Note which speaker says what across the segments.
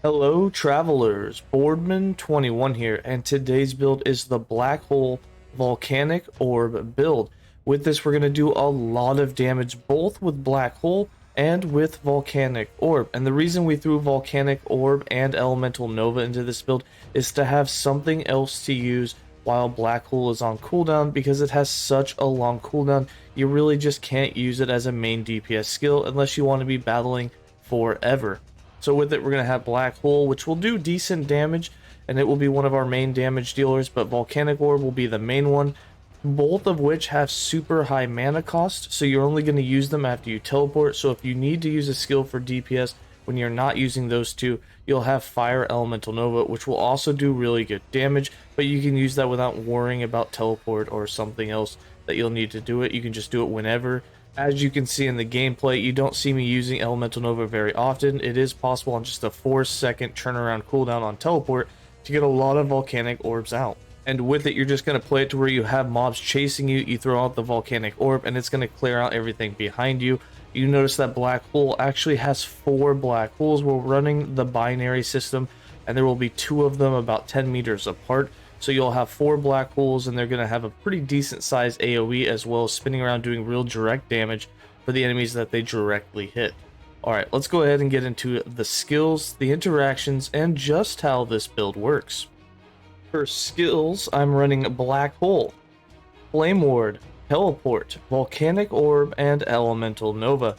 Speaker 1: Hello travelers, Boardman21 here, and today's build is the Blackhole Volcanic Orb build. With this, we're going to do a lot of damage both with Blackhole and with Volcanic Orb. And the reason we threw Volcanic Orb and Elemental Nova into this build is to have something else to use while Blackhole is on cooldown, because it has such a long cooldown. You really just can't use it as a main DPS skill unless you want to be battling forever. So with it, we're going to have Blackhole, which will do decent damage, and it will be one of our main damage dealers, but Volcanic Orb will be the main one, both of which have super high mana cost, so you're only going to use them after you teleport. So if you need to use a skill for DPS when you're not using those two, you'll have Fire Elemental Nova, which will also do really good damage, but you can use that without worrying about teleport or something else that you'll need to do it. You can just do it whenever. As you can see in the gameplay, you don't see me using Elemental Nova very often. It is possible on just a 4-second turnaround cooldown on teleport to get a lot of Volcanic Orbs out. And with it, you're just going to play it to where you have mobs chasing you, you throw out the Volcanic Orb, and it's going to clear out everything behind you. You notice that Black Hole actually has 4 Black Holes. We're running the binary system, and there will be 2 of them about 10 meters apart. So you'll have 4 Black Holes, and they're going to have a pretty decent sized AoE, as well as spinning around doing real direct damage for the enemies that they directly hit. Alright, let's go ahead and get into the skills, the interactions, and just how this build works. For skills, I'm running Black Hole, Flame Ward, Teleport, Volcanic Orb, and Elemental Nova.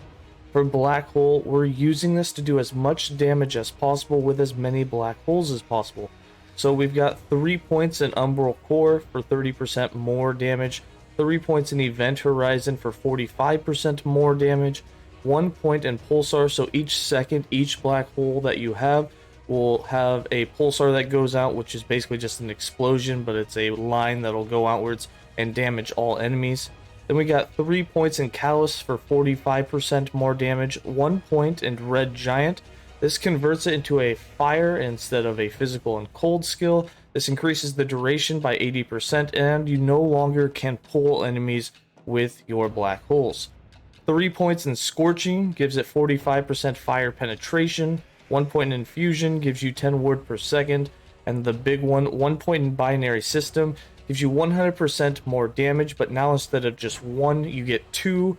Speaker 1: For Black Hole, we're using this to do as much damage as possible with as many Black Holes as possible. So we've got 3 points in Umbral Core for 30% more damage, 3 points in Event Horizon for 45% more damage, 1 point in Pulsar, so each second, each black hole that you have will have a Pulsar that goes out, which is basically just an explosion, but it's a line that'll go outwards and damage all enemies. Then we got 3 points in Callus for 45% more damage, 1 point in Red Giant. This converts it into a fire instead of a physical and cold skill. This increases the duration by 80%, and you no longer can pull enemies with your black holes. 3 points in Scorching gives it 45% fire penetration. 1 point in Infusion gives you 10 ward per second. And the big one, 1 point in Binary System gives you 100% more damage, but now instead of just 1, you get 2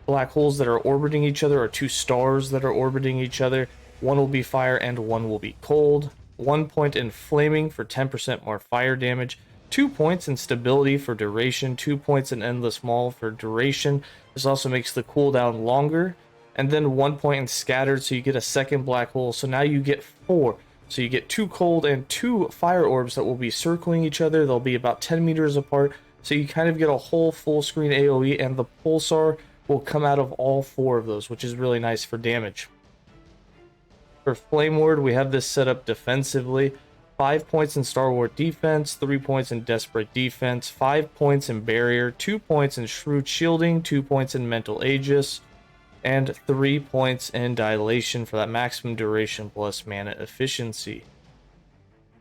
Speaker 1: black holes that are orbiting each other, or 2 stars that are orbiting each other. 1 will be fire and 1 will be cold. 1 point in Flaming for 10% more fire damage. 2 points in Stability for duration. 2 points in Endless Maul for duration. This also makes the cooldown longer. And then 1 point in Scattered, so you get a second black hole. So now you get 4. So you get 2 cold and 2 fire orbs that will be circling each other. They'll be about 10 meters apart. So you kind of get a whole full screen AoE, and the Pulsar will come out of all 4 of those, which is really nice for damage. For Flame Ward, we have this set up defensively. 5 points in Star Wars Defense, 3 points in Desperate Defense, 5 points in Barrier, 2 points in Shrewd Shielding, 2 points in Mental Aegis, and 3 points in Dilation for that maximum duration plus mana efficiency.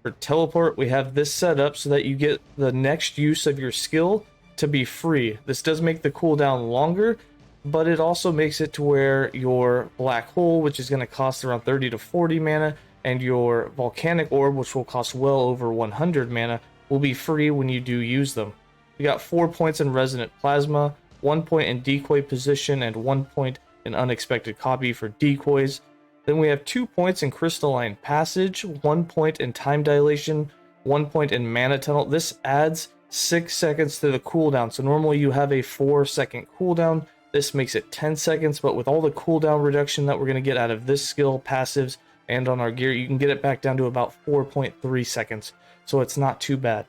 Speaker 1: For Teleport, we have this set up so that you get the next use of your skill to be free. This does make the cooldown longer, but it also makes it to where your Black Hole, which is going to cost around 30 to 40 mana, and your Volcanic Orb, which will cost well over 100 mana, will be free when you do use them. We got 4 points in Resonant Plasma, 1 point in Decoy Position, and 1 point in Unexpected Copy for decoys. Then we have 2 points in Crystalline Passage, 1 point in Time Dilation, 1 point in Mana Tunnel. This adds 6 seconds to the cooldown, so normally you have a 4-second cooldown. This makes it 10 seconds, but with all the cooldown reduction that we're going to get out of this skill, passives, and on our gear, you can get it back down to about 4.3 seconds, so it's not too bad.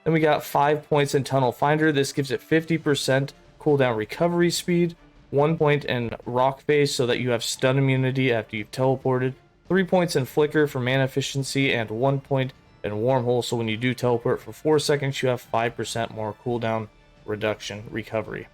Speaker 1: Then we got 5 points in Tunnel Finder. This gives it 50% cooldown recovery speed, 1 point in Rock Phase so that you have stun immunity after you've teleported, 3 points in Flicker for mana efficiency, and 1 point in Wormhole, so when you do teleport for 4 seconds, you have 5% more cooldown reduction recovery.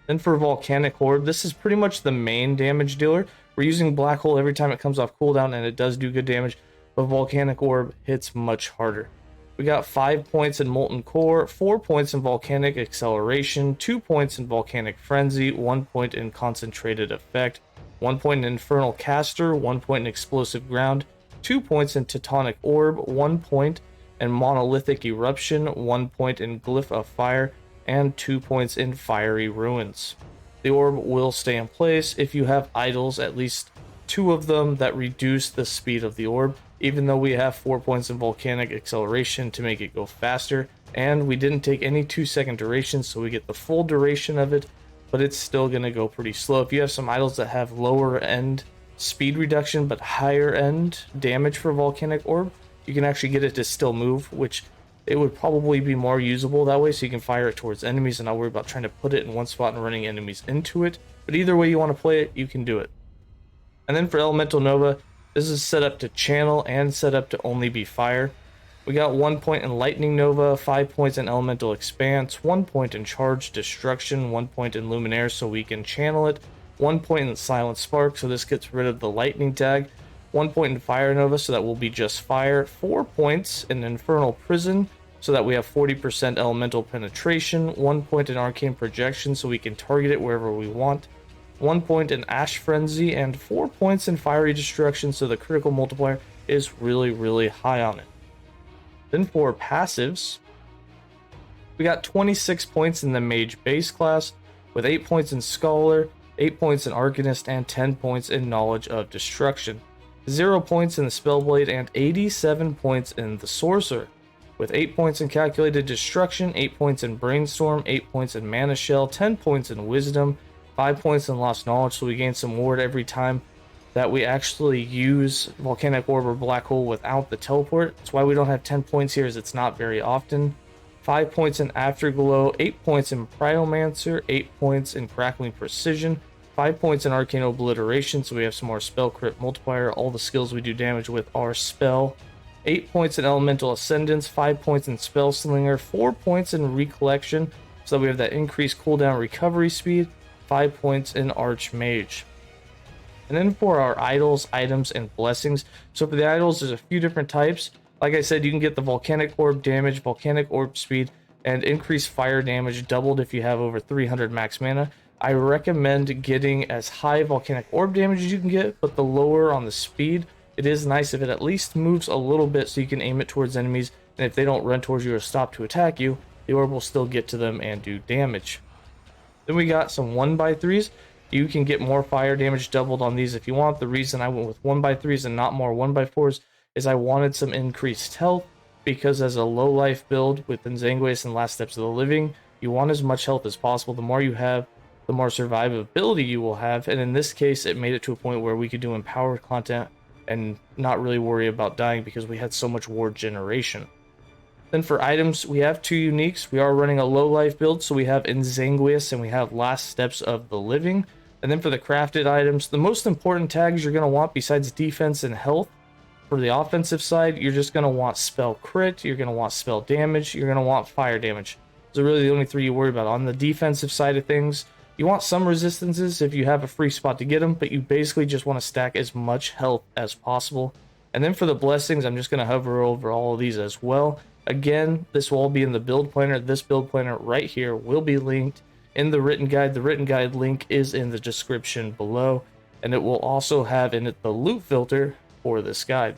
Speaker 1: Then for Volcanic Orb, this is pretty much the main damage dealer. We're using Black Hole every time it comes off cooldown, and it does do good damage, but Volcanic Orb hits much harder. We got 5 points in Molten Core, 4 points in Volcanic Acceleration, 2 points in Volcanic Frenzy, 1 point in Concentrated Effect, 1 point in Infernal Caster, 1 point in Explosive Ground, 2 points in Tectonic Orb, 1 point in Monolithic Eruption, 1 point in Glyph of Fire, and 2 points in Fiery Ruins. The orb will stay in place if you have idols, at least 2 of them, that reduce the speed of the orb, even though we have 4 points in Volcanic Acceleration to make it go faster, and we didn't take any 2-second durations, so we get the full duration of it, but it's still going to go pretty slow. If you have some idols that have lower end speed reduction but higher end damage for Volcanic Orb, you can actually get it to still move, which it would probably be more usable that way, so you can fire it towards enemies and not worry about trying to put it in one spot and running enemies into it. But either way you want to play it, you can do it. And then for Elemental Nova, this is set up to channel and set up to only be fire. We got 1 point in Lightning Nova, 5 points in Elemental Expanse, 1 point in Charge Destruction, 1 point in Luminaire so we can channel it, 1 point in Silent Spark, so this gets rid of the lightning tag, 1 point in Fire Nova, so that will be just fire, 4 points in Infernal Prison, so that we have 40% elemental penetration, 1 point in Arcane Projection, so we can target it wherever we want, 1 point in Ash Frenzy, and 4 points in Fiery Destruction, so the critical multiplier is really high on it. Then for passives, we got 26 points in the Mage base class, with 8 points in Scholar, 8 points in Arcanist, and 10 points in Knowledge of Destruction. 0 points in the Spellblade, and 87 points in the Sorcerer, with 8 points in Calculated Destruction, 8 points in Brainstorm, 8 points in Mana Shell, 10 points in Wisdom, 5 points in Lost Knowledge, so we gain some ward every time that we actually use Volcanic Orb or Black Hole without the teleport. That's why we don't have 10 points here, as it's not very often. 5 points in Afterglow, 8 points in Cryomancer, 8 points in Crackling Precision, 5 points in Arcane Obliteration, so we have some more spell crit multiplier. All the skills we do damage with are spell. 8 points in Elemental Ascendance, 5 points in Spell Slinger, 4 points in Recollection, so we have that increased cooldown recovery speed, 5 points in Archmage. And then for our idols, items, and blessings, so for the idols, there's a few different types. Like I said, you can get the Volcanic Orb damage, Volcanic Orb speed, and increased fire damage doubled if you have over 300 max mana. I recommend getting as high Volcanic Orb damage as you can get, but the lower on the speed. It is nice if it at least moves a little bit so you can aim it towards enemies, and if they don't run towards you or stop to attack you, the orb will still get to them and do damage. Then we got some 1x3s. You can get more fire damage doubled on these if you want. The reason I went with 1x3s and not more 1x4s is I wanted some increased health, because as a low life build with Nzangue's and Last Steps of the Living, you want as much health as possible. The more you have, the more survivability you will have, and in this case it made it to a point where we could do empowered content and not really worry about dying because we had so much ward generation. Then for items, we have 2 uniques. We are running a low life build, so we have Nzangue's and we have Last Steps of the Living. And then for the crafted items, the most important tags you're going to want besides defense and health, for the offensive side, you're just going to want spell crit, you're going to want spell damage, you're going to want fire damage. Those are really the only 3 you worry about. On the defensive side of things, you want some resistances if you have a free spot to get them, but you basically just want to stack as much health as possible. And then for the blessings, I'm just going to hover over all of these as well. Again, this will all be in the build planner. This build planner right here will be linked in the written guide. The written guide link is in the description below, and it will also have in it the loot filter for this guide.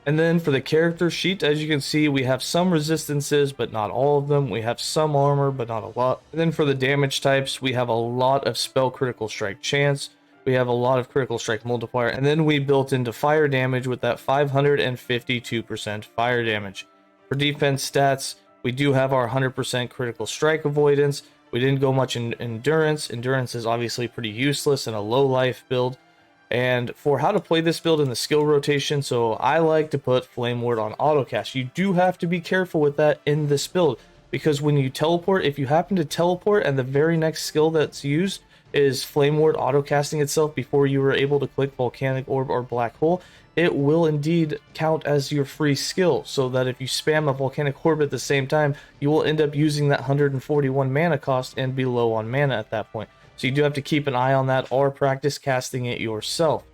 Speaker 1: And then for the character sheet, as you can see, we have some resistances, but not all of them. We have some armor, but not a lot. And then for the damage types, we have a lot of spell critical strike chance. We have a lot of critical strike multiplier. And then we built into fire damage with that 552% fire damage. For defense stats, we do have our 100% critical strike avoidance. We didn't go much in endurance. Endurance is obviously pretty useless in a low life build. And for how to play this build in the skill rotation, so I like to put Flame Ward on autocast. You do have to be careful with that in this build, because when you teleport, if you happen to teleport and the very next skill that's used is Flame Ward autocasting itself before you were able to click Volcanic Orb or Black Hole, it will indeed count as your free skill, so that if you spam a Volcanic Orb at the same time, you will end up using that 141 mana cost and be low on mana at that point. So you do have to keep an eye on that or practice casting it yourself.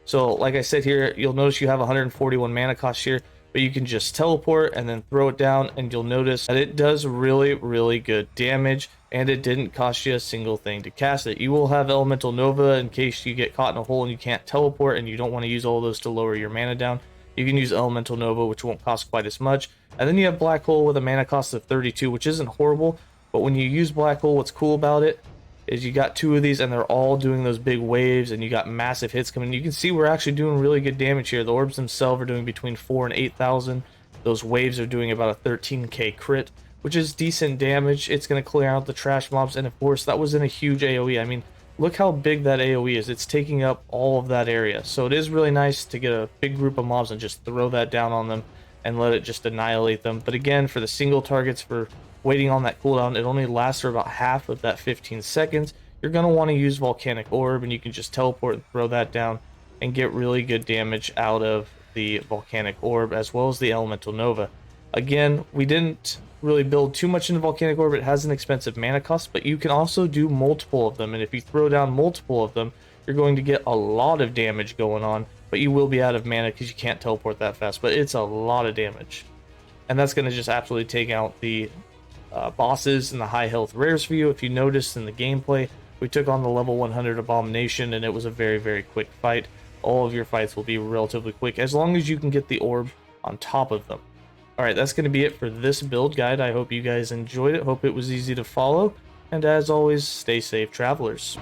Speaker 1: So like I said here, you'll notice you have 141 mana cost here. but you can just teleport and then throw it down, and you'll notice that it does really good damage, and it didn't cost you a single thing to cast it. You will have Elemental Nova in case you get caught in a hole and you can't teleport and you don't want to use all those to lower your mana down. You can use Elemental Nova, which won't cost quite as much. And then you have Black Hole with a mana cost of 32, which isn't horrible, but when you use Black Hole, what's cool about it is you got two of these and they're all doing those big waves, and you got massive hits coming. You can see we're actually doing really good damage here. The orbs themselves are doing between 4,000 and 8,000. Those waves are doing about a 13k crit, which is decent damage. It's going to clear out the trash mobs, and of course that was in a huge AoE. I mean, look how big that AoE is. It's taking up all of that area. So it is really nice to get a big group of mobs and just throw that down on them and let it just annihilate them. But again, for the single targets, for waiting on that cooldown, it only lasts for about half of that 15 seconds. You're going to want to use Volcanic Orb, and you can just teleport and throw that down and get really good damage out of the Volcanic Orb as well as the Elemental Nova. Again, we didn't really build too much into Volcanic Orb. It has an expensive mana cost, but you can also do multiple of them, and if you throw down multiple of them, you're going to get a lot of damage going on, but you will be out of mana because you can't teleport that fast, but it's a lot of damage. And that's going to just absolutely take out the bosses and the high health rares for you. If you noticed in the gameplay, we took on the level 100 Abomination, and it was a very quick fight. All of your fights will be relatively quick as long as you can get the orb on top of them. Alright, that's going to be it for this build guide. I hope you guys enjoyed it. Hope it was easy to follow. And as always, stay safe, travelers.